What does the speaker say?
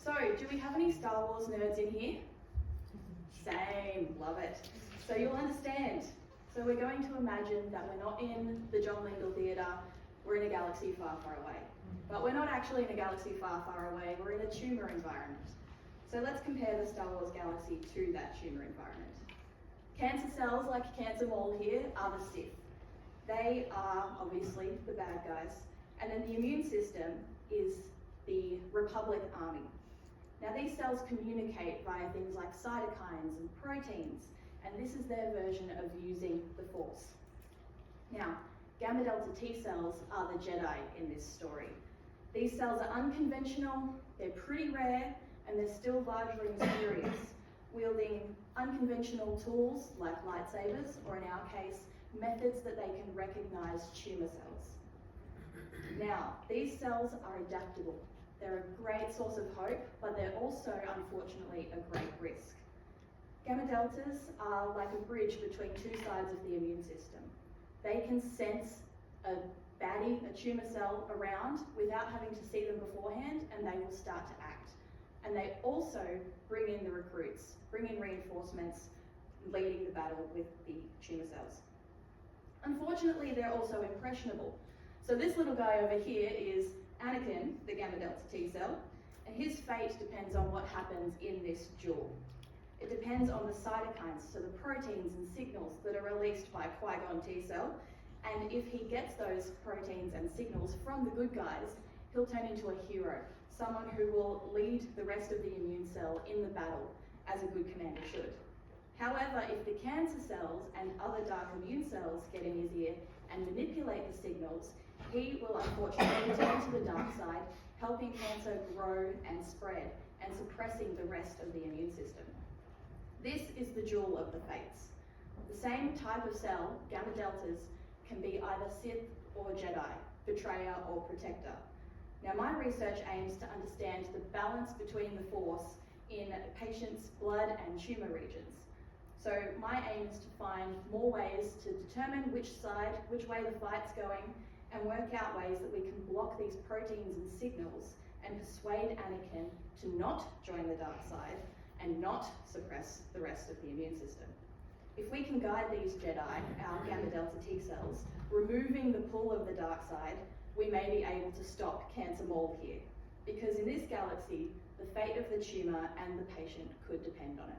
So, do we have any Star Wars nerds in here? Same, love it. So you'll understand. So we're going to imagine that we're not in the John Lingle Theatre, we're in a galaxy far, far away. But we're not actually in a galaxy far, far away, we're in a tumour environment. So let's compare the Star Wars galaxy to that tumour environment. Cancer cells, like Cancer Mole here, are the Sith. They are obviously the bad guys. And then the immune system is the Republic Army. Now these cells communicate via things like cytokines and proteins, and this is their version of using the Force. Now, gamma delta T cells are the Jedi in this story. These cells are unconventional, they're pretty rare, and they're still largely mysterious, wielding unconventional tools like lightsabers, or in our case, methods that they can recognize tumour cells. Now, these cells are adaptable. They're a great source of hope, but they're also, unfortunately, a great risk. Gamma deltas are like a bridge between two sides of the immune system. They can sense a baddie, a tumour cell, around without having to see them beforehand, and they will start to act. And they also bring in the recruits, bring in reinforcements, leading the battle with the tumour cells. Unfortunately, they're also impressionable. So this little guy over here is Anakin, the gamma delta T cell, and his fate depends on what happens in this duel. It depends on the cytokines, so the proteins and signals that are released by Qui-Gon T cell, and if he gets those proteins and signals from the good guys, he'll turn into a hero, someone who will lead the rest of the immune cell in the battle, as a good commander should. However, if the cancer cells and other dark immune cells get in his ear and manipulate the signals, he will unfortunately turn to the dark side, helping cancer grow and spread and suppressing the rest of the immune system. This is the duel of the fates. The same type of cell, gamma deltas, can be either Sith or Jedi, betrayer or protector. Now, my research aims to understand the balance between the Force in patients' blood and tumour regions. So my aim is to find more ways to determine which way the fight's going, and work out ways that we can block these proteins and signals and persuade Anakin to not join the dark side and not suppress the rest of the immune system. If we can guide these Jedi, our gamma delta T cells, removing the pull of the dark side, we may be able to stop Cancer Mole here, because in this galaxy, the fate of the tumour and the patient could depend on it.